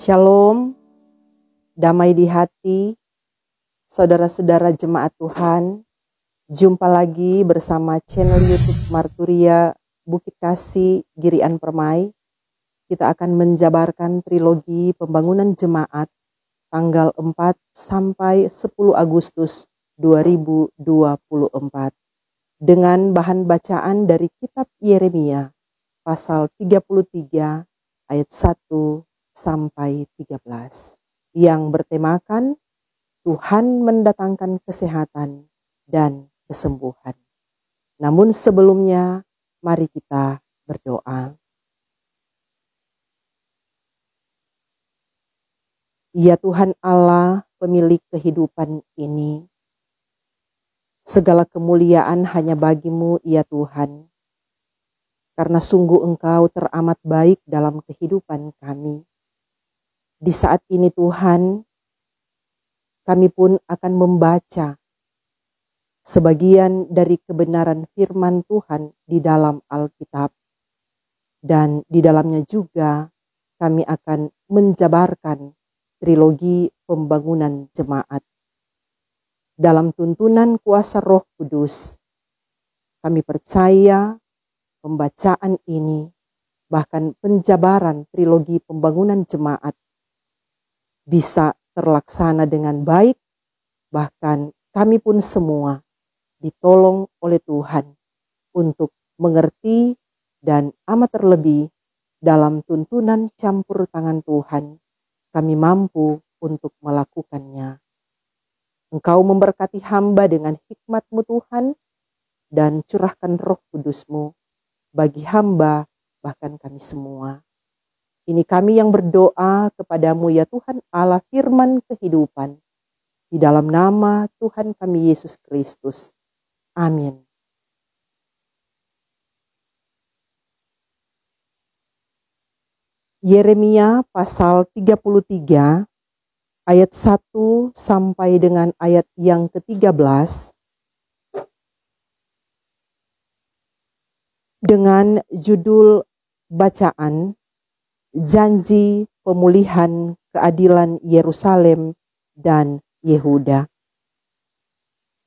Shalom, damai di hati, saudara-saudara jemaat Tuhan. Jumpa lagi bersama channel YouTube Marturia Bukit Kasih Girian Permai. Kita akan menjabarkan trilogi pembangunan jemaat tanggal 4 sampai 10 Agustus 2024. Dengan bahan bacaan dari kitab Yeremia pasal 33 ayat 1 sampai 13 yang bertemakan Tuhan mendatangkan kesehatan dan kesembuhan. Namun sebelumnya mari kita berdoa. Ya Tuhan Allah, pemilik kehidupan ini, segala kemuliaan hanya bagi-Mu ya Tuhan, karena sungguh Engkau teramat baik dalam kehidupan kami. Di saat ini Tuhan, kami pun akan membaca sebagian dari kebenaran firman Tuhan di dalam Alkitab. Dan di dalamnya juga kami akan menjabarkan trilogi pembangunan jemaat. Dalam tuntunan kuasa Roh Kudus, kami percaya pembacaan ini, bahkan penjabaran trilogi pembangunan jemaat, bisa terlaksana dengan baik, bahkan kami pun semua ditolong oleh Tuhan untuk mengerti dan amat terlebih dalam tuntunan campur tangan Tuhan, kami mampu untuk melakukannya. Engkau memberkati hamba dengan hikmat-Mu Tuhan, dan curahkan Roh Kudus-Mu bagi hamba, bahkan kami semua. Ini kami yang berdoa kepadamu ya Tuhan Allah firman kehidupan. Di dalam nama Tuhan kami Yesus Kristus. Amin. Yeremia pasal 33 ayat 1 sampai dengan ayat yang ke-13 dengan judul bacaan Janji Pemulihan Keadilan Yerusalem dan Yehuda.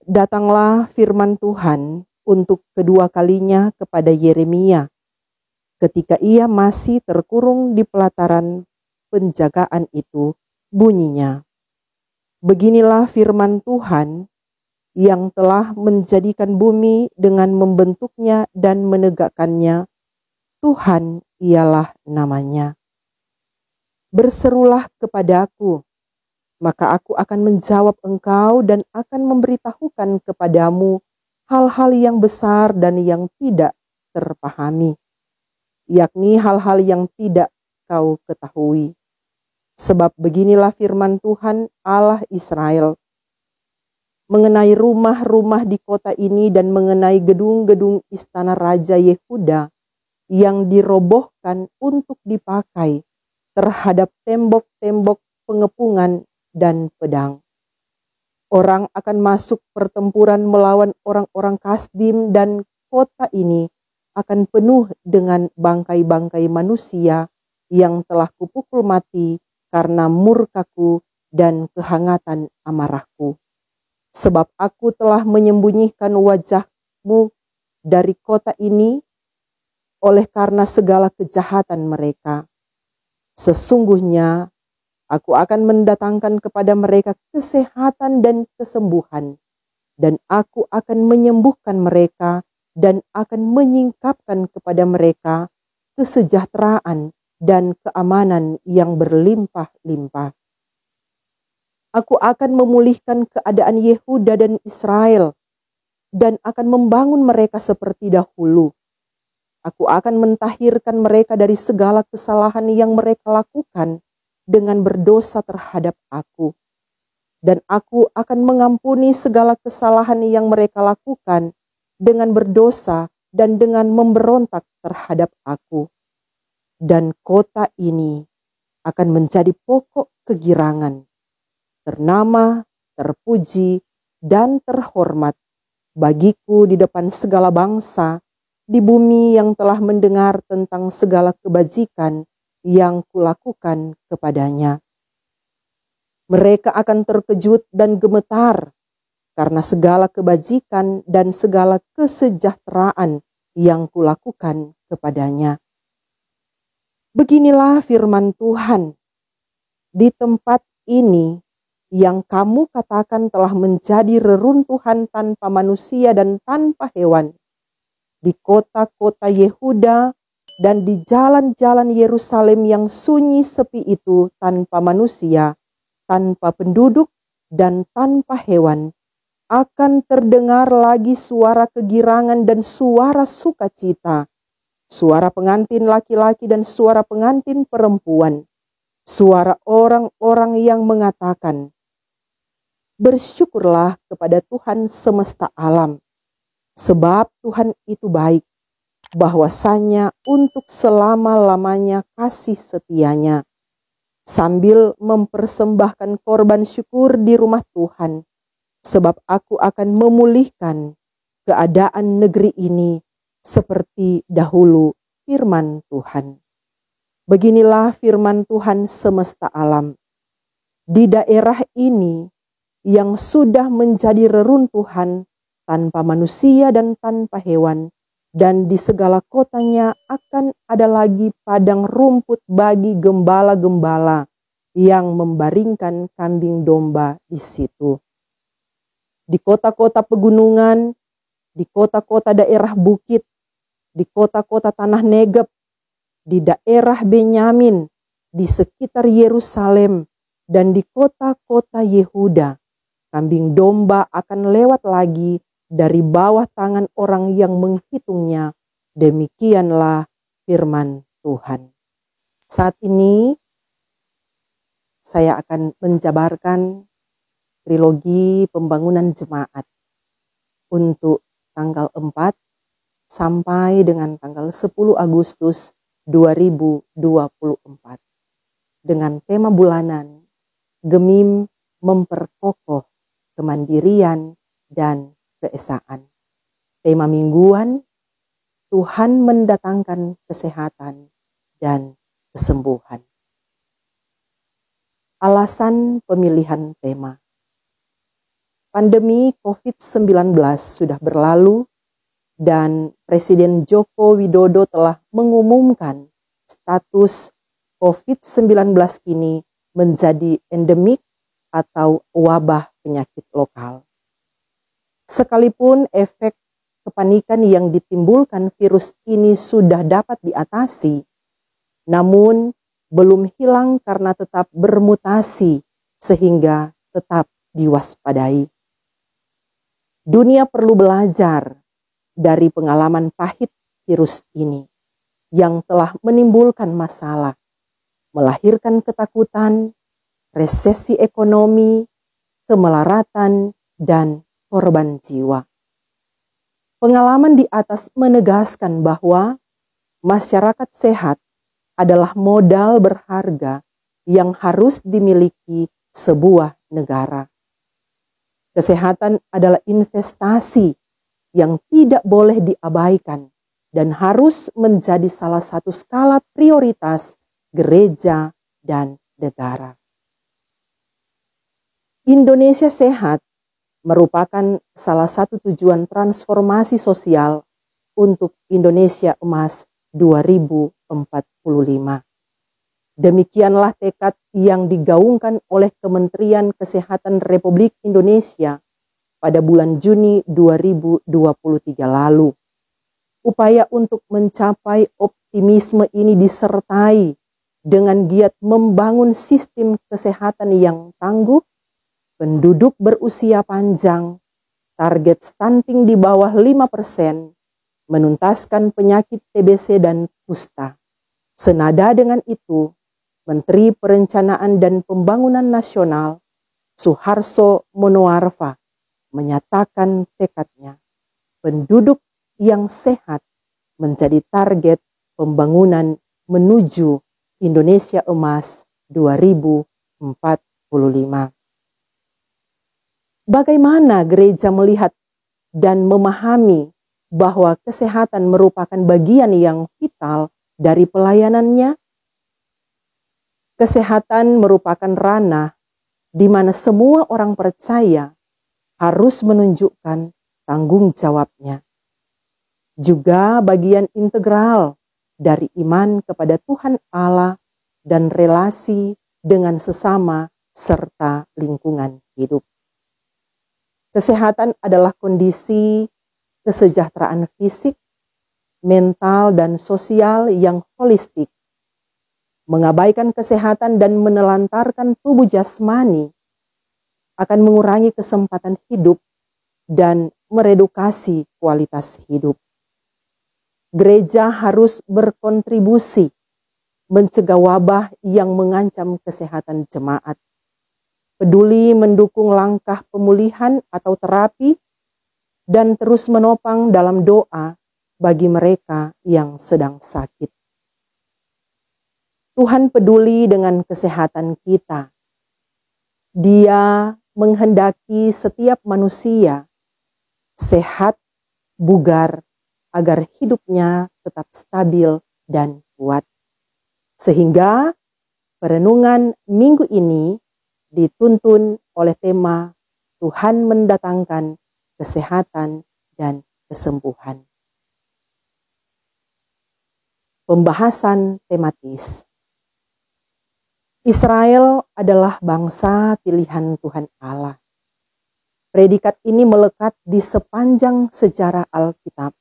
Datanglah firman Tuhan untuk kedua kalinya kepada Yeremia ketika ia masih terkurung di pelataran penjagaan itu. Bunyinya, beginilah firman Tuhan yang telah menjadikan bumi dengan membentuknya dan menegakkannya. Tuhan ialah namanya. Berserulah kepadaku, maka aku akan menjawab engkau dan akan memberitahukan kepadamu hal-hal yang besar dan yang tidak terpahami, yakni hal-hal yang tidak kau ketahui. Sebab beginilah firman Tuhan Allah Israel mengenai rumah-rumah di kota ini dan mengenai gedung-gedung istana Raja Yehuda yang dirobohkan untuk dipakai terhadap tembok-tembok pengepungan dan pedang. Orang akan masuk pertempuran melawan orang-orang Kasdim dan kota ini akan penuh dengan bangkai-bangkai manusia yang telah kupukul mati karena murkaku dan kehangatan amarahku. Sebab aku telah menyembunyikan wajahmu dari kota ini oleh karena segala kejahatan mereka. Sesungguhnya aku akan mendatangkan kepada mereka kesehatan dan kesembuhan, dan aku akan menyembuhkan mereka dan akan menyingkapkan kepada mereka kesejahteraan dan keamanan yang berlimpah-limpah. Aku akan memulihkan keadaan Yehuda dan Israel dan akan membangun mereka seperti dahulu. Aku akan mentahirkan mereka dari segala kesalahan yang mereka lakukan dengan berdosa terhadap aku. Dan aku akan mengampuni segala kesalahan yang mereka lakukan dengan berdosa dan dengan memberontak terhadap aku. Dan kota ini akan menjadi pokok kegirangan, ternama, terpuji, dan terhormat bagiku di depan segala bangsa di bumi yang telah mendengar tentang segala kebajikan yang kulakukan kepadanya. Mereka akan terkejut dan gemetar karena segala kebajikan dan segala kesejahteraan yang kulakukan kepadanya. Beginilah firman Tuhan, di tempat ini yang kamu katakan telah menjadi reruntuhan tanpa manusia dan tanpa hewan, di kota-kota Yehuda dan di jalan-jalan Yerusalem yang sunyi sepi itu tanpa manusia, tanpa penduduk, dan tanpa hewan, akan terdengar lagi suara kegirangan dan suara sukacita, suara pengantin laki-laki dan suara pengantin perempuan, suara orang-orang yang mengatakan, "Bersyukurlah kepada Tuhan semesta alam, sebab Tuhan itu baik, bahwasanya untuk selama-lamanya kasih setianya," sambil mempersembahkan korban syukur di rumah Tuhan, sebab aku akan memulihkan keadaan negeri ini seperti dahulu, firman Tuhan. Beginilah firman Tuhan semesta alam. Di daerah ini yang sudah menjadi reruntuhan tanpa manusia dan tanpa hewan, dan di segala kotanya akan ada lagi padang rumput bagi gembala-gembala yang membaringkan kambing domba di situ. Di kota-kota pegunungan, di kota-kota daerah bukit, di kota-kota tanah Negeb, di daerah Benyamin, di sekitar Yerusalem, dan di kota-kota Yehuda, kambing domba akan lewat lagi dari bawah tangan orang yang menghitungnya. Demikianlah firman Tuhan. Saat ini saya akan menjabarkan trilogi pembangunan jemaat untuk tanggal 4 sampai dengan tanggal 10 Agustus 2024 dengan tema bulanan Gemim memperkokoh kemandirian dan keesaan. Tema mingguan, Tuhan mendatangkan kesehatan dan kesembuhan. Alasan pemilihan tema. Pandemi COVID-19 sudah berlalu dan Presiden Joko Widodo telah mengumumkan status COVID-19 kini menjadi endemik atau wabah penyakit lokal. Sekalipun efek kepanikan yang ditimbulkan virus ini sudah dapat diatasi, namun belum hilang karena tetap bermutasi sehingga tetap diwaspadai. Dunia perlu belajar dari pengalaman pahit virus ini yang telah menimbulkan masalah, melahirkan ketakutan, resesi ekonomi, kemelaratan, dan korban jiwa. Pengalaman di atas menegaskan bahwa masyarakat sehat adalah modal berharga yang harus dimiliki sebuah negara. Kesehatan adalah investasi yang tidak boleh diabaikan dan harus menjadi salah satu skala prioritas gereja dan negara. Indonesia sehat merupakan salah satu tujuan transformasi sosial untuk Indonesia Emas 2045. Demikianlah tekad yang digaungkan oleh Kementerian Kesehatan Republik Indonesia pada bulan Juni 2023 lalu. Upaya untuk mencapai optimisme ini disertai dengan giat membangun sistem kesehatan yang tangguh, penduduk berusia panjang, target stunting di bawah 5%, menuntaskan penyakit TBC dan kusta. Senada dengan itu, Menteri Perencanaan dan Pembangunan Nasional Suharso Monoarfa menyatakan tekadnya penduduk yang sehat menjadi target pembangunan menuju Indonesia Emas 2045. Bagaimana gereja melihat dan memahami bahwa kesehatan merupakan bagian yang vital dari pelayanannya? Kesehatan merupakan ranah di mana semua orang percaya harus menunjukkan tanggung jawabnya. Juga bagian integral dari iman kepada Tuhan Allah dan relasi dengan sesama serta lingkungan hidup. Kesehatan adalah kondisi kesejahteraan fisik, mental, dan sosial yang holistik. Mengabaikan kesehatan dan menelantarkan tubuh jasmani akan mengurangi kesempatan hidup dan meredukasi kualitas hidup. Gereja harus berkontribusi mencegah wabah yang mengancam kesehatan jemaat, peduli mendukung langkah pemulihan atau terapi, dan terus menopang dalam doa bagi mereka yang sedang sakit. Tuhan peduli dengan kesehatan kita. Dia menghendaki setiap manusia sehat, bugar, agar hidupnya tetap stabil dan kuat. Sehingga perenungan minggu ini dituntun oleh tema Tuhan mendatangkan kesehatan dan kesembuhan. Pembahasan tematis. Israel adalah bangsa pilihan Tuhan Allah. Predikat ini melekat di sepanjang sejarah Alkitab.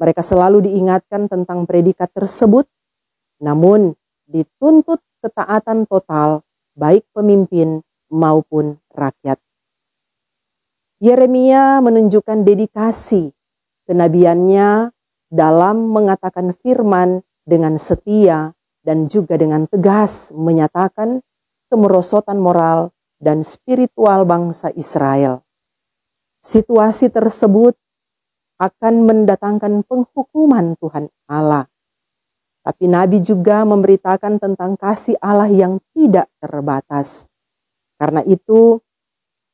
Mereka selalu diingatkan tentang predikat tersebut, namun dituntut ketaatan total baik pemimpin maupun rakyat. Yeremia menunjukkan dedikasi kenabiannya dalam mengatakan firman dengan setia dan juga dengan tegas menyatakan kemerosotan moral dan spiritual bangsa Israel. Situasi tersebut akan mendatangkan penghukuman Tuhan Allah. Tapi Nabi juga memberitakan tentang kasih Allah yang tidak terbatas. Karena itu,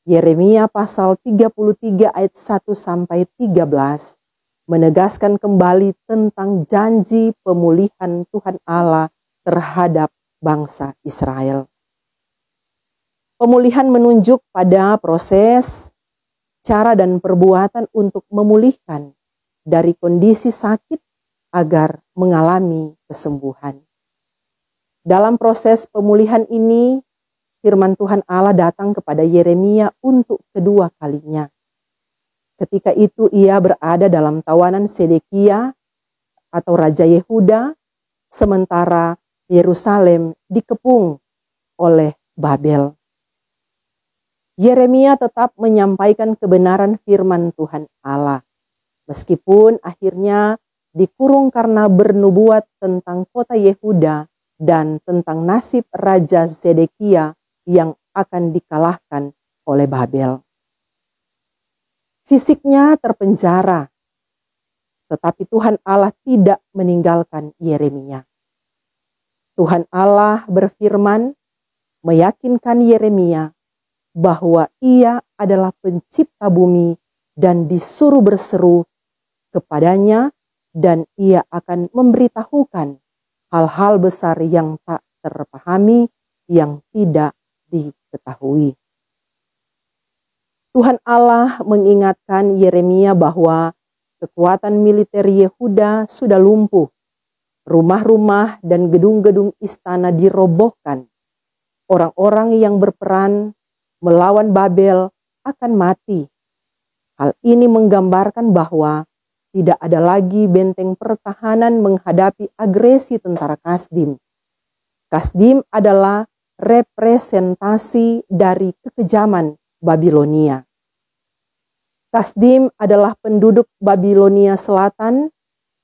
Yeremia pasal 33 ayat 1-13 menegaskan kembali tentang janji pemulihan Tuhan Allah terhadap bangsa Israel. Pemulihan menunjuk pada proses, cara dan perbuatan untuk memulihkan dari kondisi sakit agar mengalami kesembuhan. Dalam proses pemulihan ini, firman Tuhan Allah datang kepada Yeremia untuk kedua kalinya. Ketika itu ia berada dalam tawanan Sedekia atau Raja Yehuda, sementara Yerusalem dikepung oleh Babel. Yeremia tetap menyampaikan kebenaran firman Tuhan Allah, meskipun akhirnya dikurung karena bernubuat tentang kota Yehuda dan tentang nasib Raja Zedekia yang akan dikalahkan oleh Babel. Fisiknya terpenjara, tetapi Tuhan Allah tidak meninggalkan Yeremia. Tuhan Allah berfirman, meyakinkan Yeremia bahwa ia adalah pencipta bumi dan disuruh berseru kepadanya dan ia akan memberitahukan hal-hal besar yang tak terpahami, yang tidak diketahui. Tuhan Allah mengingatkan Yeremia bahwa kekuatan militer Yehuda sudah lumpuh. Rumah-rumah dan gedung-gedung istana dirobohkan. Orang-orang yang berperan melawan Babel akan mati. Hal ini menggambarkan bahwa tidak ada lagi benteng pertahanan menghadapi agresi tentara Kasdim. Kasdim adalah representasi dari kekejaman Babilonia. Kasdim adalah penduduk Babilonia Selatan,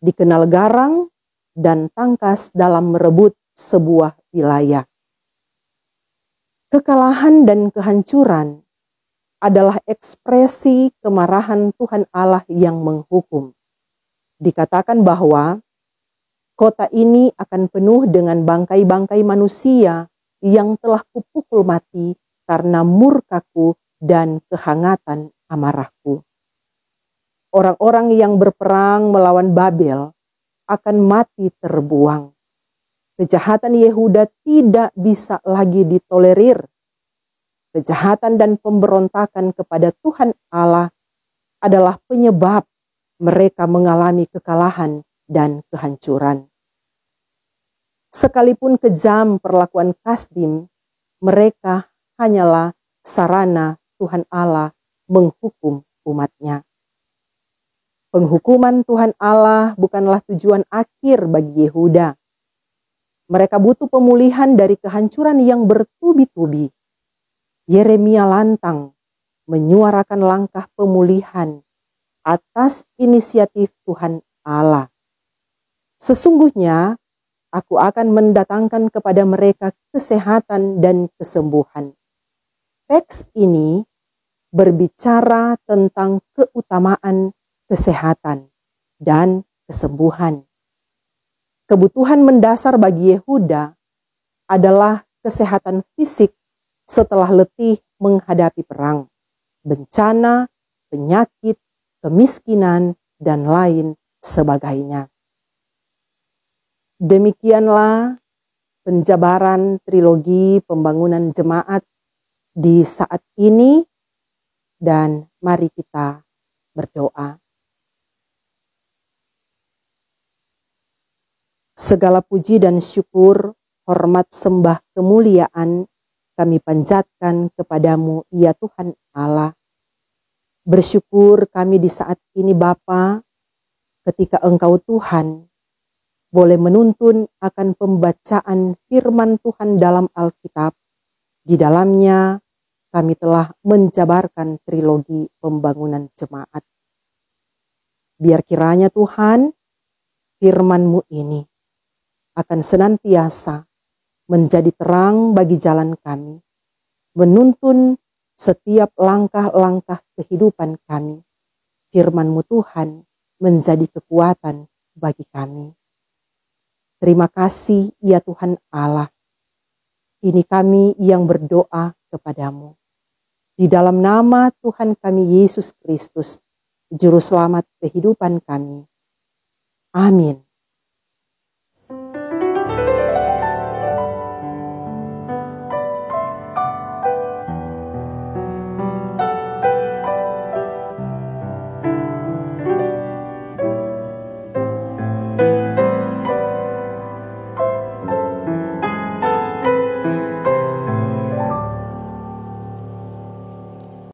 dikenal garang dan tangkas dalam merebut sebuah wilayah. Kekalahan dan kehancuran adalah ekspresi kemarahan Tuhan Allah yang menghukum. Dikatakan bahwa kota ini akan penuh dengan bangkai-bangkai manusia yang telah kupukul mati karena murkaku dan kehangatan amarahku. Orang-orang yang berperang melawan Babel akan mati terbuang. Kejahatan Yehuda tidak bisa lagi ditolerir. Kejahatan dan pemberontakan kepada Tuhan Allah adalah penyebab mereka mengalami kekalahan dan kehancuran. Sekalipun kejam perlakuan Kasdim, mereka hanyalah sarana Tuhan Allah menghukum umatnya. Penghukuman Tuhan Allah bukanlah tujuan akhir bagi Yehuda. Mereka butuh pemulihan dari kehancuran yang bertubi-tubi. Yeremia lantang menyuarakan langkah pemulihan atas inisiatif Tuhan Allah. Sesungguhnya, aku akan mendatangkan kepada mereka kesehatan dan kesembuhan. Teks ini berbicara tentang keutamaan kesehatan dan kesembuhan. Kebutuhan mendasar bagi Yehuda adalah kesehatan fisik setelah letih menghadapi perang, bencana, penyakit, kemiskinan, dan lain sebagainya. Demikianlah penjabaran trilogi pembangunan jemaat di saat ini, dan mari kita berdoa. Segala puji dan syukur, hormat, sembah, kemuliaan kami panjatkan kepadamu, ya Tuhan Allah. Bersyukur kami di saat ini Bapa, ketika Engkau Tuhan boleh menuntun akan pembacaan firman Tuhan dalam Alkitab. Di dalamnya kami telah menjabarkan trilogi pembangunan jemaat. Biar kiranya Tuhan, firman-Mu ini akan senantiasa menjadi terang bagi jalan kami, menuntun setiap langkah-langkah kehidupan kami. Firman-Mu Tuhan menjadi kekuatan bagi kami. Terima kasih ya Tuhan Allah. Ini kami yang berdoa kepadamu. Di dalam nama Tuhan kami Yesus Kristus, Juru Selamat kehidupan kami. Amin.